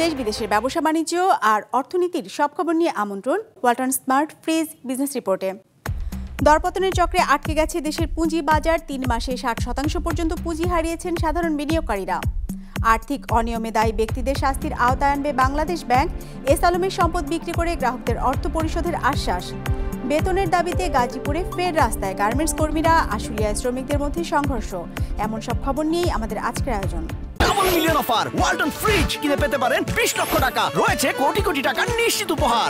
দেশ বিদেশের ব্যবসা বাণিজ্য আর অর্থনীতির সব খবর নিয়ে আমন্ত্রণ ওয়ালটন স্মার্ট ফ্রিজ বিজনেস রিপোর্টে। দরপতনের চক্রে আটকে গেছে দেশের পুঁজি বাজার। 3 মাসে 60% পর্যন্ত পুঁজি হারিয়েছেন সাধারণ বিনিয়োগকারীরা। আর্থিক অনিয়মে দায়ী ব্যক্তিদের শাস্তির আওতায় আনবে বাংলাদেশ ব্যাংক। এস আলমের সম্পদ বিক্রি করে গ্রাহকদের অর্থ পরিশোধের আশ্বাস। বেতনের দাবিতে গাজীপুরে ফের রাস্তায় গার্মেন্টস কর্মীরা, আশুলিয়ায় শ্রমিকদের মধ্যে সংঘর্ষ। এমন সব খবর নিয়েই আমাদের আজকের আয়োজন। Double million offer, Walton fridge কিনে পেতে পারেন 20 লক্ষ টাকা, রয়েছে কোটি কোটি টাকার নিশ্চিত উপহার।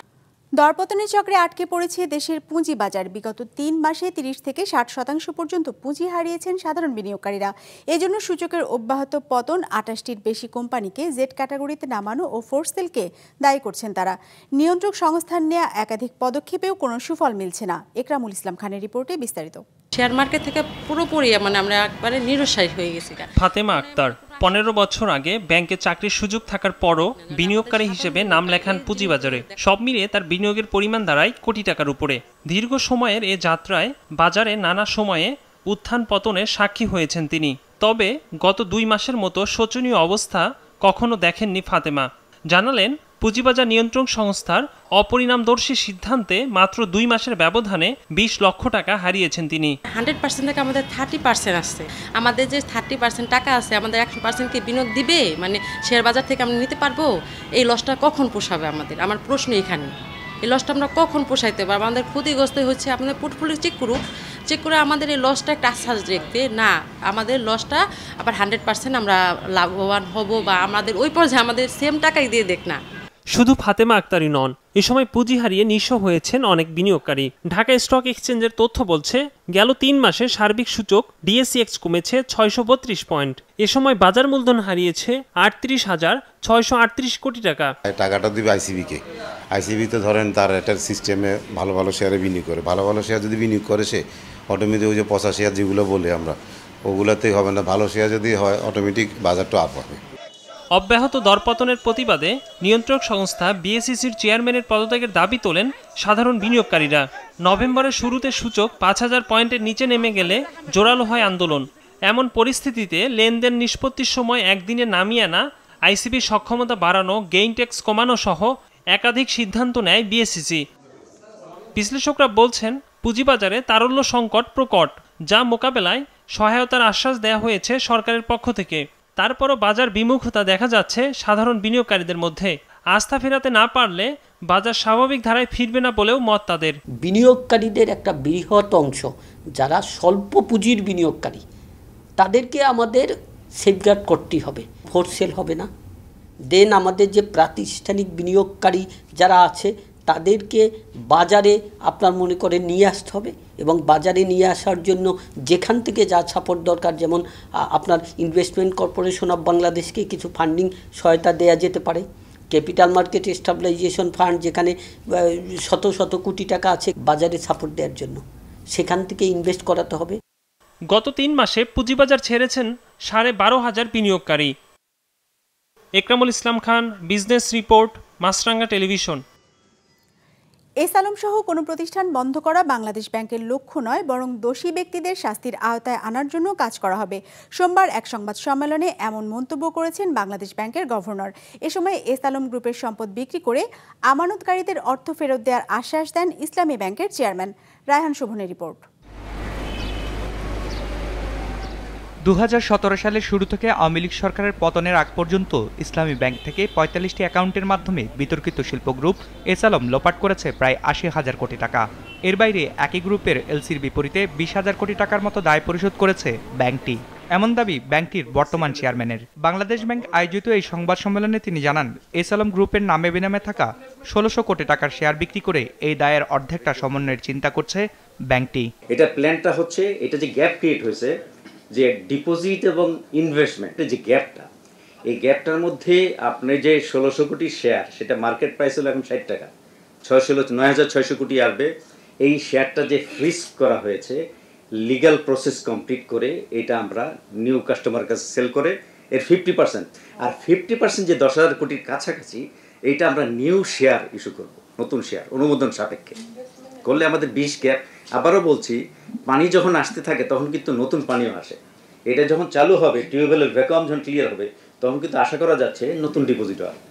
দরপতনের চক্রে আটকে পড়েছে দেশের পুঁজি বাজার। বিগত 3 মাসে 30 থেকে 60% পর্যন্ত পুঁজি হারিয়েছেন সাধারণ বিনিয়োগকারীরা। এজন্য সূচকের অব্যাহত পতন 28টির বেশি কোম্পানিকে জেড ক্যাটাগরিতে নামানো ও ফোর্স সেলকে দায়ী করছেন তারা। নিয়ন্ত্রক সংস্থার নেওয়া একাধিক পদক্ষেপেও কোনো সুফল মিলছে না। একরামুল ইসলাম খানের রিপোর্টে বিস্তারিত। শেয়ার মার্কেট থেকে পুরোপুরি আমরা একবারে নিরুৎসাহিত হয়ে গেছি। ফাতেমা আক্তার 15 বছর আগে ব্যাংকে চাকরির সুযোগ থাকার পরও বিনিয়োগকারী হিসেবে নাম লেখান পুঁজিবাজারে। সব মিলিয়ে তার বিনিয়োগের পরিমাণ দাঁড়ায় কোটি টাকার উপরে। দীর্ঘ সময়ের এ যাত্রায় বাজারে নানা সময়ে উত্থান পতনের সাক্ষী হয়েছেন তিনি। তবে গত 2 মাসের মতো শোচনীয় অবস্থা কখনো দেখেননি ফাতেমা। জানালেন, পুঁজিবাজার নিয়ন্ত্রক সংস্থার অপরিণামদর্শী সিদ্ধান্তে মাত্র 2 মাসের ব্যবধানে 20 লক্ষ টাকা হারিয়েছেন তিনি। 100% থেকে আমাদের 30% আসছে। আমাদের যে 30% টাকা আছে, আমাদের 100% কি বিনিয়োগ দিবে? শেয়ার বাজার থেকে আমরা নিতে পারবো? এই লসটা কখন পোষাবে আমাদের? আমার প্রশ্ন এখানে। এই লসটা আমরা কখন পোষাইতে পারবো? আমাদের ক্ষতিগ্রস্ত হচ্ছে। আপনাদের পোর্টফোলিও চেক করে আমাদের এই লসটা একটা আশ্বাস দেখতে না, আমাদের লসটা আবার 100% আমরা লাভবান হব বা আমাদের ওই পর্যায়ে আমাদের সেম টাকাই দিয়ে দেখ না। শুধু ফাতেমা আক্তারই নন, এ সময় পুঁজি হারিয়ে নিঃস্ব হয়েছেন অনেক বিনিয়োগকারী। ঢাকা স্টক এক্সচেঞ্জের তথ্য বলছে, গেল 3 মাসে সার্বিক সূচক ডিএসইএক্স কমেছে 632 পয়েন্ট। এ সময় বাজার মূলধন হারিয়েছে 38,638 কোটি টাকা। টাকাটা দিবে আইসিবিকে। আইসিবিতে ধরেন তার এটার সিস্টেমে ভালো ভালো শেয়ারে বিনিয়োগ করে, ভালো ভালো শেয়ার যদি বিনিয়োগ করে সে অটোমেটিক ওই যে পচা শেয়ার যেগুলো বলে আমরা, ওগুলোতেই হবে না। ভালো শেয়ার যদি হয় অটোমেটিক বাজারটা আপ হবে। অব্যাহত দরপতনের প্রতিবাদে নিয়ন্ত্রক সংস্থা বিএসইসির চেয়ারম্যানের পদত্যাগের দাবি তোলেন সাধারণ বিনিয়োগকারীরা। নভেম্বরের শুরুতে সূচক 5000 পয়েন্টের নিচে নেমে গেলে জোরালো হয় আন্দোলন। এমন পরিস্থিতিতে লেনদেন নিষ্পত্তির সময় একদিনে নামিয়ে আনা, আইসিবির সক্ষমতা বাড়ানো, গেইন ট্যাক্স কমানো সহ একাধিক সিদ্ধান্ত নেয় বিএসইসি। বিশ্লেষকরা বলছেন, পুঁজিবাজারে তারল্য সংকট প্রকট, যা মোকাবেলায় সহায়তার আশ্বাস দেওয়া হয়েছে সরকারের পক্ষ থেকে। তারপরও বাজার বিমুখতা দেখা যাচ্ছে সাধারণ বিনিয়োগকারীদের মধ্যে। আস্থা ফেরাতে না পারলে বাজার স্বাভাবিক ধারায় ফিরবে না বলেও মত তাদের। বিনিয়োগকারীদের একটা বৃহৎ অংশ যারা স্বল্প পুঁজির বিনিয়োগকারী, তাদেরকে আমাদের সেফগার্ড করতেই হবে। ফোর্স সেল হবে না। দেন আমাদের যে প্রাতিষ্ঠানিক বিনিয়োগকারী যারা আছে তাদেরকে বাজারে আপনার মনে করে নিয়ে আসতে হবে, এবং বাজারে নিয়ে আসার জন্য যেখান থেকে যা সাপোর্ট দরকার, যেমন আপনার ইনভেস্টমেন্ট কর্পোরেশন অফ বাংলাদেশকে কিছু ফান্ডিং সহায়তা দেয়া যেতে পারে। ক্যাপিটাল মার্কেট স্টাবলাইজেশন ফান্ড, যেখানে শত শত কোটি টাকা আছে বাজারে সাপোর্ট দেওয়ার জন্য, সেখান থেকে ইনভেস্ট করাতে হবে। গত 3 মাসে পুঁজিবাজার ছেড়েছেন 12,500 বিনিয়োগকারী। একরামুল ইসলাম খান, বিজনেস রিপোর্ট, মাছরাঙ্গা টেলিভিশন। এস আলম সহ কোনো প্রতিষ্ঠান বন্ধ করা বাংলাদেশ ব্যাংকের লক্ষ্য নয়, বরং দোষী ব্যক্তিদের শাস্তির আওতায় আনার জন্য কাজ করা হবে। সোমবার এক সংবাদ সম্মেলনে এমন মন্তব্য করেছেন বাংলাদেশ ব্যাংকের গভর্নর। এ সময় এস আলম গ্রুপের সম্পদ বিক্রি করে আমানতকারীদের অর্থ ফেরত দেওয়ার আশ্বাস দেন ইসলামী ব্যাংকের চেয়ারম্যান। রায়হান শোভনের রিপোর্ট। 2017 সালের শুরু থেকে আওয়ামী লীগ সরকারের পতনের আগ পর্যন্ত ইসলামী ব্যাংক থেকে 45টি অ্যাকাউন্টের মাধ্যমে বিতর্কিত শিল্প গ্রুপ এস আলম লোপাট করেছে প্রায় 80,000 কোটি টাকা। এর বাইরে একই গ্রুপের এলসির বিপরীতে 20,000 কোটি টাকার মতো দায় পরিশোধ করেছে ব্যাংকটি। এমন দাবি ব্যাংকটির বর্তমান চেয়ারম্যানের। বাংলাদেশ ব্যাংক আয়োজিত এই সংবাদ সম্মেলনে তিনি জানান, এস আলম গ্রুপের নামে বেনামে থাকা 1600 কোটি টাকার শেয়ার বিক্রি করে এই দায়ের অর্ধেকটা সমন্বয়ের চিন্তা করছে ব্যাংকটি। এটা প্ল্যানটা হচ্ছে, এটা যে গ্যাপ ক্রিয়েট হয়েছে, যে ডিপোজিট এবং ইনভেস্টমেন্টের যে গ্যাপটা, এই গ্যাপটার মধ্যে আপনি যে 1600 কোটি শেয়ার, সেটা মার্কেট প্রাইস হলো এখন 60 টাকা, 9,600 কোটি আসবে। এই শেয়ারটা যে ফ্রিজ করা হয়েছে লিগ্যাল প্রসেস কমপ্লিট করে, এটা আমরা নিউ কাস্টমার কাছে সেল করে এর 50%, আর 50% যে 10,000 কোটির কাছাকাছি, এইটা আমরা নিউ শেয়ার ইস্যু করব, নতুন শেয়ার অনুমোদন সাপেক্ষে করলে আমাদের 20 গ্যাপ। আবারও বলছি, পানি যখন আসতে থাকে তখন কিন্তু নতুন পানিও আসে। এটা যখন চালু হবে, টিউবওয়েলের ভ্যাকুয়াম যখন ক্লিয়ার হবে, তখন কিন্তু আশা করা যাচ্ছে নতুন ডিপোজিটও আসবে।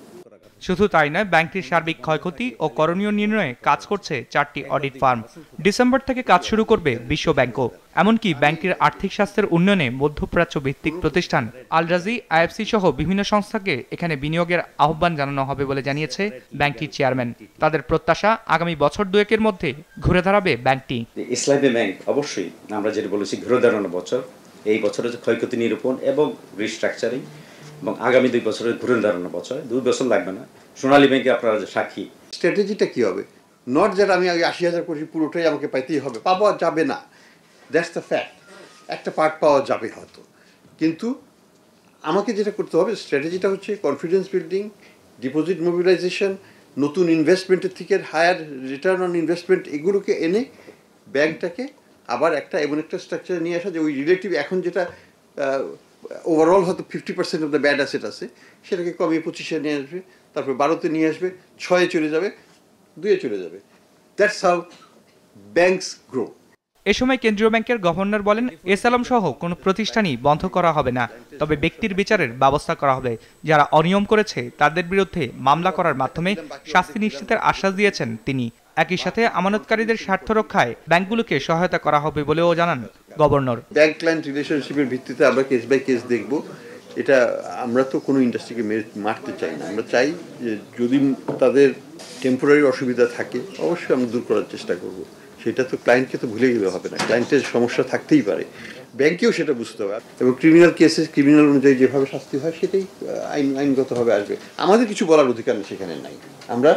শুধু তাই নয়, ব্যাংকটির সার্বিক ক্ষয়ক্ষতি ও করণীয় নির্ণয়ে কাজ করছে 4টি অডিট ফার্ম। ডিসেম্বর থেকে কাজ শুরু করবে বিশ্ব ব্যাংকও। এমনকি ব্যাংকটির আর্থিক স্বাস্থ্যের উন্নয়নে মধ্যপ্রাচ্য ভিত্তিক প্রতিষ্ঠান আল রাজি, আইএফসি সহ বিভিন্ন সংস্থাকে এখানে বিনিয়োগের আহ্বান জানানো হবে বলে জানিয়েছে ব্যাংকটির চেয়ারম্যান। তাদের প্রত্যাশা, আগামী বছর দুয়েকের মধ্যে ঘুরে দাঁড়াবে ব্যাংকটি। ইসলামী ব্যাংক অবশ্যই আমরা যেটা বলেছি ঘুরে দাঁড়ানো বছর, এই বছরের ক্ষয়ক্ষতি নিরূপণ এবং রিস্ট্রাকচারিং, এবং আগামী 2 বছরের ঘুরে দাঁড়ানো বছর। 2 বছর লাগবে না। সোনালী ব্যাংকে আপনারা যে সাক্ষী। স্ট্র্যাটেজিটা কি হবে? নট যেটা আমি আগে 80,000 কোটি পুরোটাই আমাকে পাইতেই হবে, পাওয়া যাবে না। That's the fact. একটা পার্ট পাওয়া যাবে হয়তো, কিন্তু আমাকে যেটা করতে হবে স্ট্র্যাটেজিটা হচ্ছে কনফিডেন্স বিল্ডিং, ডিপোজিট মোবিলাইজেশন, নতুন ইনভেস্টমেন্টের থেকে হায়ার রিটার্ন অন ইনভেস্টমেন্ট, এগুলোকে এনে ব্যাংকটাকে আবার এমন একটা স্ট্রাকচারে নিয়ে আসা যে ওই রিলেটিভ এখন যেটা ওভারঅল হয়তো 50% অফ দ্য ব্যাড অ্যাসেট আছে, সেটাকে কমিয়ে 25-এ নিয়ে আসবে, তারপর 12-তে নিয়ে আসবে, 6-এ চলে যাবে, 2-এ চলে যাবে। That's how banks grow. এ সময় কেন্দ্রীয় ব্যাংকের গভর্নর বলেন, এস আলম সহ কোনো প্রতিষ্ঠানই বন্ধ করা হবে না, তবে ব্যক্তির বিচারের ব্যবস্থা করা হবে। যারা অনিয়ম করেছে তাদের বিরুদ্ধে মামলা করার মাধ্যমে শাস্তি নিশ্চিতের আশ্বাস দিয়েছেন তিনি। একই সাথে আমানতকারীদের স্বার্থ রক্ষায় ব্যাংকগুলোকে সহায়তা করা হবে বলেও জানান গভর্নর। ব্যাংক ক্লায়েন্ট রিলেশনশিপের ভিত্তিতে আমরা কেস বাই কেস দেখব। এটা আমরা তো কোনো ইন্ডাস্ট্রিকে মারতে চাই না। আমরা চাই যে যদি তাদের টেম্পোরারি অসুবিধা থাকে অবশ্যই আমরা দূর করার চেষ্টা করব। সেটা তো ক্লায়েন্টকে তো ভুলে গেলে হবে না, ক্লায়েন্টের সমস্যা থাকতেই পারে, ব্যাংকেও সেটা বুঝতে হবে। এবং ক্রিমিনাল কেসে ক্রিমিনাল অনুযায়ী যেভাবে শাস্তি হয় সেটাই আইনগতভাবে আসবে। আমাদের কিছু বলার অধিকার সেখানে নাই, আমরা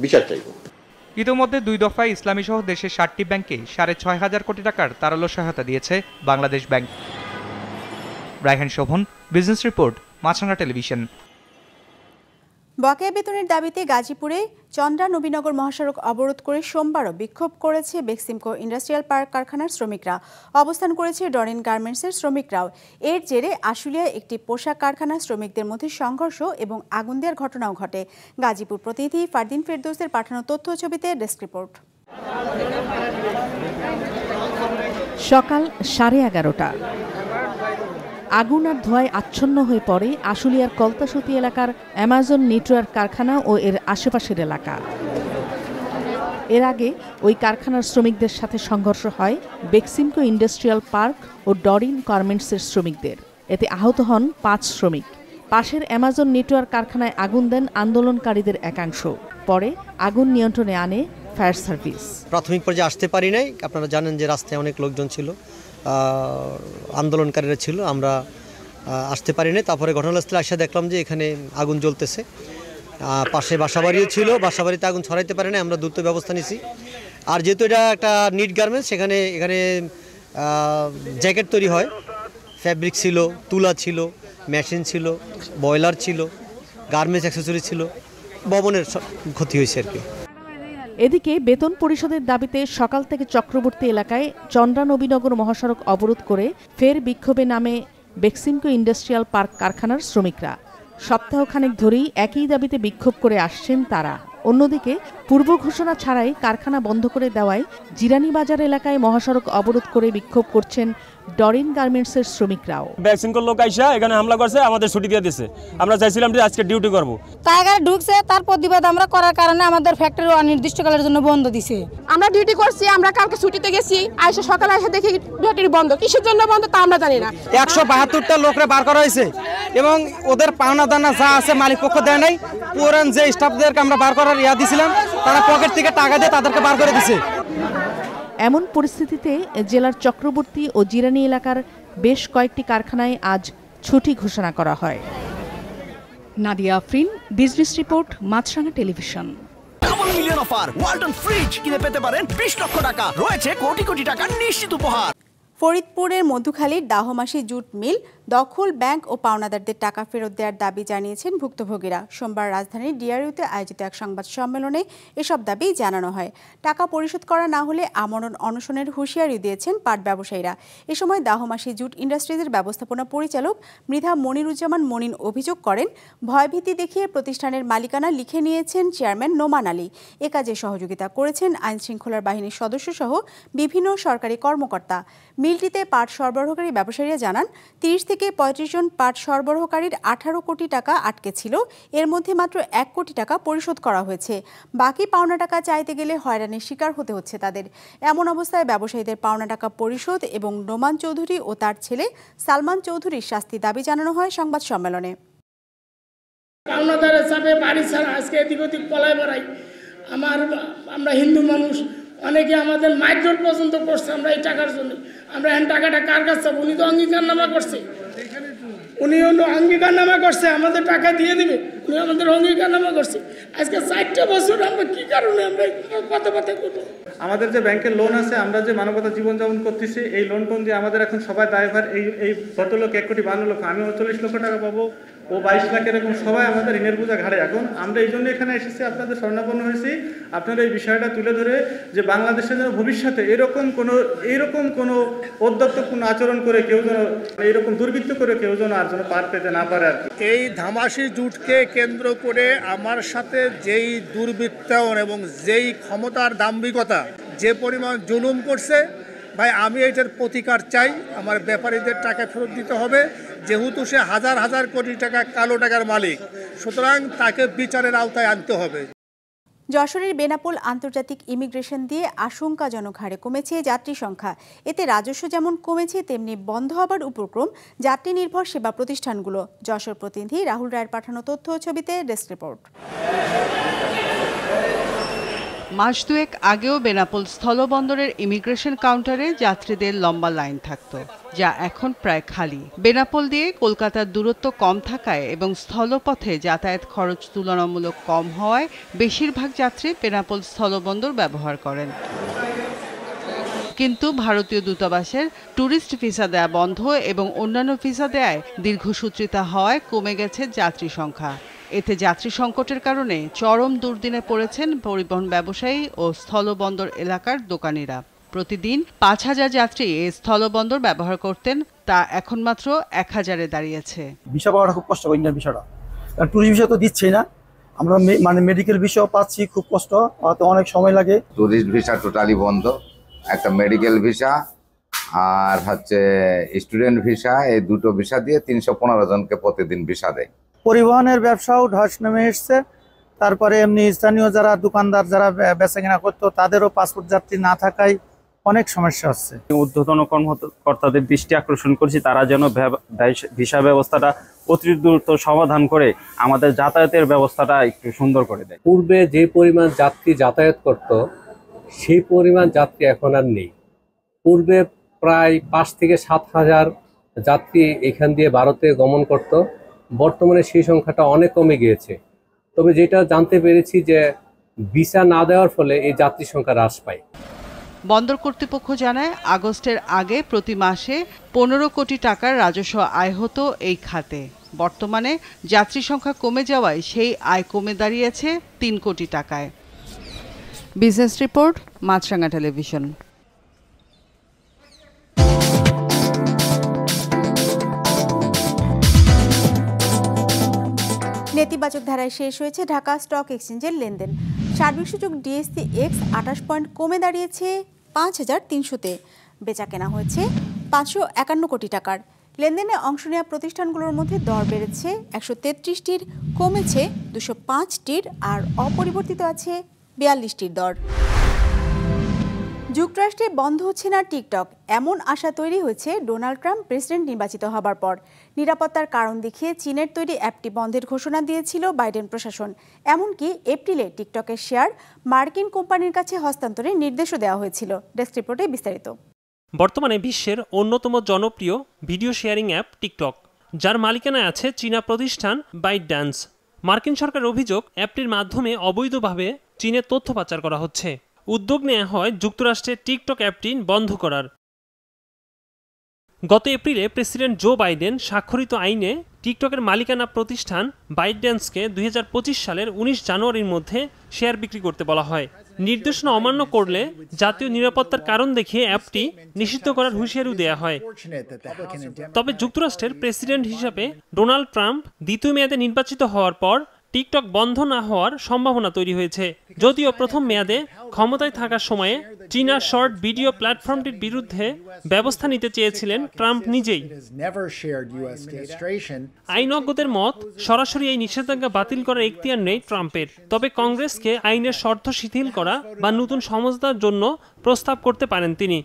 বিচার চাইব। ইতোমধ্যে 2 দফায় ইসলামী সহ দেশের 7টি ব্যাংকে 6,500 কোটি টাকার তারল্য সহায়তা দিয়েছে Bangladesh bank. Raihan Shovon, business report, Maasranga television. বকেয়া বেতনের দাবিতে গাজীপুরে চন্দ্রা নবীনগর মহাসড়ক অবরোধ করে সোমবারও বিক্ষোভ করেছে বেক্সিমকো ইন্ডাস্ট্রিয়াল পার্ক কারখানার শ্রমিকরা। অবস্থান করেছে ডরিন গার্মেন্টসের শ্রমিকরাও। এর জেরে আশুলিয়ায় একটি পোশাক কারখানার শ্রমিকদের মধ্যে সংঘর্ষ এবং আগুন দেওয়ার ঘটনাও ঘটে। গাজীপুর প্রতিনিধি ফারদিন ফেরদৌসের পাঠানো তথ্য ছবিতে ডেস্ক রিপোর্ট। সকাল 11:30। আগুন আর ধোঁয়ায় আচ্ছন্ন হয়ে পড়ে আশুলিয়ার কলতাসতী এলাকার অ্যামাজন নেটওয়ার্ক কারখানা ও এর আশেপাশের এলাকা। এর আগে ওই কারখানার শ্রমিকদের সাথে সংঘর্ষ হয় বেক্সিমকো ইন্ডাস্ট্রিয়াল পার্ক ও ডরিন গার্মেন্টসের শ্রমিকদের। এতে আহত হন 5 শ্রমিক। পাশের অ্যামাজন নেটওয়ার্ক কারখানায় আগুন দেন আন্দোলনকারীদের একাংশ। পরে আগুন নিয়ন্ত্রণে আনে ফায়ার সার্ভিস। প্রাথমিক পর্যায়ে আসতে পারি নাই। আপনারা জানেন যে রাস্তায় অনেক লোকজন ছিল, আন্দোলনকারীরা ছিল, আমরা আসতে পারি নাই। তারপরে ঘটনাস্থলে এসে দেখলাম যে এখানে আগুন জ্বলতেছে। পাশে বাসাবাড়িও ছিল, বাসাবাড়িতে আগুন ছড়াইতে পারে না, আমরা দ্রুত ব্যবস্থা নিছি। আর যেহেতু এটা একটা নিট গার্মেন্টস, এখানে জ্যাকেট তৈরি হয়, ফ্যাব্রিক ছিল, তুলা ছিল, মেশিন ছিল, বয়লার ছিল, গার্মেন্টস অ্যাক্সেসরি ছিল, ভবনের ক্ষতি হয়েছে আর কি। এদিকে বেতন পরিশোধের দাবিতে সকাল থেকে চক্রবর্তী এলাকায় চন্দ্রা নবীনগর মহাসড়ক অবরোধ করে ফের বিক্ষোভে নামে বেক্সিমকো ইন্ডাস্ট্রিয়াল পার্ক কারখানার শ্রমিকরা। সপ্তাহখানেক ধরেই একই দাবিতে বিক্ষোভ করে আসছেন তারা। অন্যদিকে পূর্ব ঘোষণা ছাড়াই কারখানা বন্ধ করে দেওয়ায় জিরানি বাজার এলাকায় মহাসড়ক অবরোধ করে বিক্ষোভ করছেন ডরিন গার্মেন্টসের শ্রমিকরাও। বেক্সিমকোর লোক আইসা এখানে হামলা করছে, আমাদের ছুটি দিয়ে দিয়েছে। আমরা চাইছিলাম যে আজকে ডিউটি করব, টাইগার ঢুকছে, তার প্রতিবাদ আমরা করার কারণে আমাদের ফ্যাক্টরি অনির্দিষ্টকালের জন্য বন্ধ দিছে। আমরা ডিউটি করছি, আমরা কালকে ছুটিতে গেছি, আইসা সকালে এসে দেখি ফ্যাক্টরি বন্ধ। কিসের জন্য বন্ধ তা আমরা জানি না। 172টা লোকরে বার করা হয়েছে এবং ওদের পাওনা দানা যা আছে মালিক পক্ষ দেয় নাই। পুরান যে স্টাফদেরকে আমরা বার করার ইয়া দিছিলাম, তারা পকেট থেকে টাকা দিয়ে তাদেরকে বার করে দিছে। এমন পরিস্থিতিতে জেলার চক্রবর্তী ও জিরানি এলাকার বেশ কয়েকটি কারখানায় আজ ছুটি ঘোষণা করা হয়। Nadia Afrin, business report, Maasranga television. Double million offer Walton fridge কিনে পেতে পারেন 20 লক্ষ টাকা, রয়েছে কোটি কোটি টাকার নিশ্চিত উপহার। ফরিদপুরের মধুখালীর দাহমাসি জুট মিল দখল, ব্যাংক ও পাওনাদারদের টাকা ফেরত দেওয়ার দাবি জানিয়েছেন ভুক্তভোগীরা। সোমবার রাজধানীর ডিআরইউতে আয়োজিত এক সংবাদ সম্মেলনে এসব দাবি জানানো হয়। টাকা পরিশোধ করা না হলে আমরণ অনশনের হুঁশিয়ারি দিয়েছেন পাট ব্যবসায়ীরা। এ সময় দাহমাসি জুট ইন্ডাস্ট্রিজের ব্যবস্থাপনা পরিচালক মৃধা মনিরুজ্জামান মনিন অভিযোগ করেন, ভয়ভীতি দেখিয়ে প্রতিষ্ঠানের মালিকানা লিখে নিয়েছেন চেয়ারম্যান নোমান আলী। এ কাজে সহযোগিতা করেছেন আইনশৃঙ্খলার বাহিনীর সদস্যসহ বিভিন্ন সরকারি কর্মকর্তা। মিলটিতে পাট সরবরাহকারী ব্যবসায়ীরা জানান ৩০ থেকে ৩৫ জন পাট সরবরাহকারীর ১৮ কোটি টাকা আটকে ছিল। এর মধ্যে মাত্র ১ কোটি টাকা পরিশোধ করা হয়েছে। বাকি পাওনা টাকা চাইতে গেলে হয়রানির শিকার হতে হচ্ছে তাদের। এমন অবস্থায় ব্যবসায়ীদের পাওনা টাকা পরিশোধ এবং নোমান চৌধুরী ও তার ছেলে সালমান চৌধুরীর শাস্তি দাবি জানানো হয় সংবাদ সম্মেলনে। পাওনাদারের চাপে বাড়ি ছাড়া আজকে এদিক ওদিক পলায় বেড়াই। আমরা হিন্দু মানুষ, অনেকে আমাদের মাইগ্রেট পর্যন্ত করছে আমরা এই টাকার জন্য। আমরা এখন টাকাটা কার কাছে চাবো? উনি তো অঙ্গীকারনামা করছে, আমাদের টাকা দিয়ে দিবে, উনি আমাদের অঙ্গীকারনামা করছে। আজকে 4টা বছর আমরা কি কারণে আমরা কথাবার্তা করবো? আমাদের যে ব্যাংকের লোন আছে, আমরা যে মানবতা জীবনযাপন করতেছি, এই লোন দিয়ে আমাদের এখন সবাই দায়ভার। এই ভদ্রলোক 1,52 লক্ষ, আমি 39 লক্ষ টাকা পাবো, ও 22 লাখ, এরকম সবাই আমাদের ঋণের বোঝা ঘাড়ে। এখন আমরা এই জন্য এখানে এসেছি, আপনাদের শরণাপন্ন হয়েছি, আপনারা এই বিষয়টা তুলে ধরে যে বাংলাদেশের যেন ভবিষ্যতে এইরকম কোনো অধ্যত্ত কোনো আচরণ করে কেউ যেন, এইরকম দুর্বৃত্ত করে কেউ যেন আর যেন পার পেতে না পারে। আর এই ধামাসি জুটকে কেন্দ্র করে আমার সাথে যেই দুর্বৃত্তায়ন এবং যেই ক্ষমতার দাম্ভিকতা, যে পরিমাণ জুলুম করছে, ভাই আমি এটার প্রতিকার চাই। আমার ব্যাপারীদের টাকা ফেরত দিতে হবে, যেহেতু সে হাজার হাজার কোটি টাকা কালো টাকার মালিক, সুতরাং তাকে বিচারের আওতায় আনতে হবে। যশোরের বেনাপোল আন্তর্জাতিক ইমিগ্রেশন দিয়ে আশঙ্কাজনক হারে কমেছে যাত্রী সংখ্যা। এতে রাজস্ব যেমন কমেছে, তেমনি বন্ধ হবার উপক্রম যাত্রী নির্ভর সেবা প্রতিষ্ঠানগুলো। যশোর প্রতিনিধি রাহুল রায়ের পাঠানো তথ্য ও ছবিতে ডেস্ক রিপোর্ট। মাস দুয়েক আগেও বেনাপোল স্থলবন্দরের ইমিগ্রেশন কাউন্টারে যাত্রীদের লম্বা লাইন থাকত, যা এখন প্রায় খালি। বেনাপোল দিয়ে কলকাতার দূরত্ব কম থাকায় এবং স্থলপথে যাতায়াত খরচ তুলনামূলক কম হওয়ায় বেশিরভাগ যাত্রী বেনাপোল স্থলবন্দর ব্যবহার করেন। কিন্তু ভারতীয় দূতাবাসের ট্যুরিস্ট ভিসা দেয়া বন্ধ এবং অন্যান্য ভিসা দেয়ায় দীর্ঘসূত্রিতা হওয়ায় কমে গেছে যাত্রী সংখ্যা। এতে যাত্রী সংকটের কারণে চরম দুর্দিনে পড়েছেন পরিবহন ব্যবসায়ী ও স্থলবন্দর এলাকার দোকানিরা। প্রতিদিন 5,000 যাত্রী এই স্থলবন্দর ব্যবহার করতেন, তা এখন মাত্র 1,000-এ দাঁড়িয়েছে। ভিসা পাওয়াটা খুব কষ্ট, ইন্ডিয়ান ভিসাটা, কারণ ট্যুরিস্ট ভিসা তো দিচ্ছেই না। আমরা মেডিকেল ভিসাও পাচ্ছি, খুব কষ্ট, তো অনেক সময় লাগে। ট্যুরিস্ট ভিসা টোটালি বন্ধ, একটা মেডিকেল ভিসা আর স্টুডেন্ট ভিসা, এই দুটো ভিসা দিয়ে 315 জনকে প্রতিদিন ভিসা দেয়। পরিবহনের ব্যবসাও ধস নেমে এসছে। তারপরে এমনি স্থানীয় যারা দোকানদার যারা বেচাকেনা করতো, তাদেরও পাসপোর্ট যাত্রী না থাকায় অনেক সমস্যা হচ্ছে। ঊর্ধ্বতন কর্মকর্তাদের দৃষ্টি আকর্ষণ করছি, তারা যেন ভিসা ব্যবস্থাটা অতি দ্রুত সমাধান করে আমাদের যাতায়াতের ব্যবস্থাটা একটু সুন্দর করে দেয়। পূর্বে যে পরিমাণ যাত্রী যাতায়াত করত, সেই পরিমাণ যাত্রী এখন আর নেই। পূর্বে প্রায় 5 থেকে 7,000 যাত্রী এখান দিয়ে ভারতে গমন করত, বর্তমানে সেই সংখ্যাটা অনেক কমে গিয়েছে। তবে যেটা জানতে পেরেছি যে ভিসা না দেওয়ার ফলে এই যাত্রী সংখ্যা হ্রাস পায়। বন্দর কর্তৃপক্ষ জানায়, আগস্টের আগে প্রতি মাসে 15 কোটি টাকার রাজস্ব আয় হতো এই খাতে। বর্তমানে যাত্রী সংখ্যা কমে যাওয়ায় সেই আয় কমে দাঁড়িয়েছে 3 কোটি টাকায়। Business report, Maasranga television. নেতিবাচক ধারায় শেষ হয়েছে ঢাকা স্টক এক্সচেঞ্জের লেনদেন। সার্বিক সূচক ডিএসসি এক্স 28 পয়েন্ট কমে দাঁড়িয়েছে 5,300-তে। বেচা কেনা হয়েছে 551 কোটি টাকার। লেনদেনে অংশ নেওয়া প্রতিষ্ঠানগুলোর মধ্যে দর বেড়েছে 133টির, কমেছে 205টির, আর অপরিবর্তিত আছে 42টির দর। যুক্তরাষ্ট্রে বন্ধ হচ্ছে না টিকটক, এমন আশা তৈরি হয়েছে ডোনাল্ড ট্রাম্প প্রেসিডেন্ট নির্বাচিত হবার পর। নিরাপত্তার কারণ দেখিয়ে চীনের তৈরি অ্যাপটি বন্ধের ঘোষণা দিয়েছিল বাইডেন প্রশাসন। এমনকি এপ্রিলে টিকটকের শেয়ার মার্কিন কোম্পানির কাছে হস্তান্তরের নির্দেশও দেওয়া হয়েছিল। ডেস্ক রিপোর্টে বিস্তারিত। বর্তমানে বিশ্বের অন্যতম জনপ্রিয় ভিডিও শেয়ারিং অ্যাপ টিকটক, যার মালিকানায় আছে চীনা প্রতিষ্ঠান বাইটড্যান্স। মার্কিন সরকারের অভিযোগ, অ্যাপটির মাধ্যমে অবৈধভাবে চীনের তথ্য পাচার করা হচ্ছে। উদ্যোগ নেওয়া হয় যুক্তরাষ্ট্রের টিকটক অ্যাপটি বন্ধ করার। গত এপ্রিলে প্রেসিডেন্ট জো বাইডেন স্বাক্ষরিত আইনে টিকটকের মালিকানা প্রতিষ্ঠান বাইটড্যান্সকে 2025 সালের 19 জানুয়ারির মধ্যে শেয়ার বিক্রি করতে বলা হয়। নির্দেশনা অমান্য করলে জাতীয় নিরাপত্তার কারণ দেখিয়ে অ্যাপটি নিষিদ্ধ করার হুঁশিয়ারিও দেওয়া হয়। তবে যুক্তরাষ্ট্রের প্রেসিডেন্ট হিসাবে ডোনাল্ড ট্রাম্প দ্বিতীয় মেয়াদে নির্বাচিত হওয়ার পর টিকটক বন্ধ না হওয়ার সম্ভাবনা তৈরি হয়েছে। যদিও প্রথম মেয়াদে ক্ষমতায় থাকার সময়ে চীনা শর্ট ভিডিও প্ল্যাটফর্মটির বিরুদ্ধে ব্যবস্থা নিতে চেয়েছিলেন ট্রাম্প নিজেই। আইনজ্ঞদের মত, সরাসরি এই নিষেধাজ্ঞা বাতিল করার এখতিয়ার নেই ট্রাম্পের। তবে কংগ্রেসকে আইনের শর্ত শিথিল করা বা নতুন সমঝোতার জন্য প্রস্তাব করতে পারেন তিনি।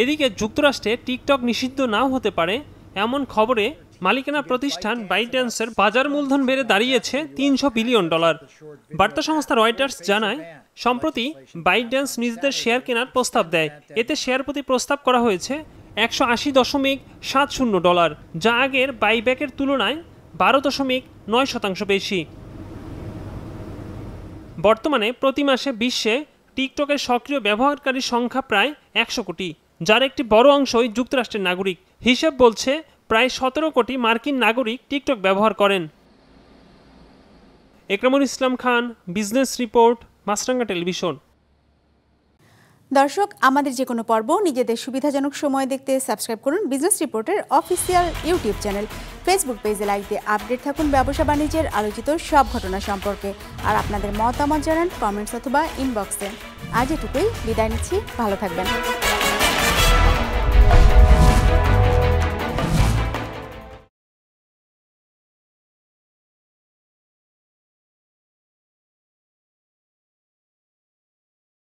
এদিকে যুক্তরাষ্ট্রে টিকটক নিষিদ্ধ নাও হতে পারে এমন খবরে মালিকানা প্রতিষ্ঠান বাইডেন্সের বাজার মূলধন বেড়ে দাঁড়িয়েছে $300 বিলিয়ন। বার্তা সংস্থা রয়টার্স জানায়, সম্প্রতি বাইডেন্স নিজেদের শেয়ার কেনার প্রস্তাব দেয়। এতে শেয়ার প্রতি প্রস্তাব করা হয়েছে $180.70, যা আগের বাইব্যাকের তুলনায় 12.9% বেশি। বর্তমানে প্রতি মাসে বিশ্বে টিকটকের সক্রিয় ব্যবহারকারীর সংখ্যা প্রায় 100 কোটি, যার একটি বড় অংশই যুক্তরাষ্ট্রের নাগরিক। হিসাব বলছে প্রায় 17 কোটি মার্কিন নাগরিক টিকটক ব্যবহার করেন। একরামুল ইসলাম খান, বিজনেস রিপোর্ট, মাছরাঙ্গা টেলিভিশন। দর্শক, আমাদের যে কোনো পর্ব নিজেদের সুবিধাজনক সময় দেখতে সাবস্ক্রাইব করুন বিজনেস রিপোর্টের অফিসিয়াল ইউটিউব চ্যানেল। ফেসবুক পেজে লাইক দিয়ে আপডেট থাকুন ব্যবসা বাণিজ্যের আলোচিত সব ঘটনা সম্পর্কে। আর আপনাদের মতামত জানান কমেন্টস অথবা ইনবক্সে। আজ এটুকুই, বিদায় নিচ্ছি, ভালো থাকবেন।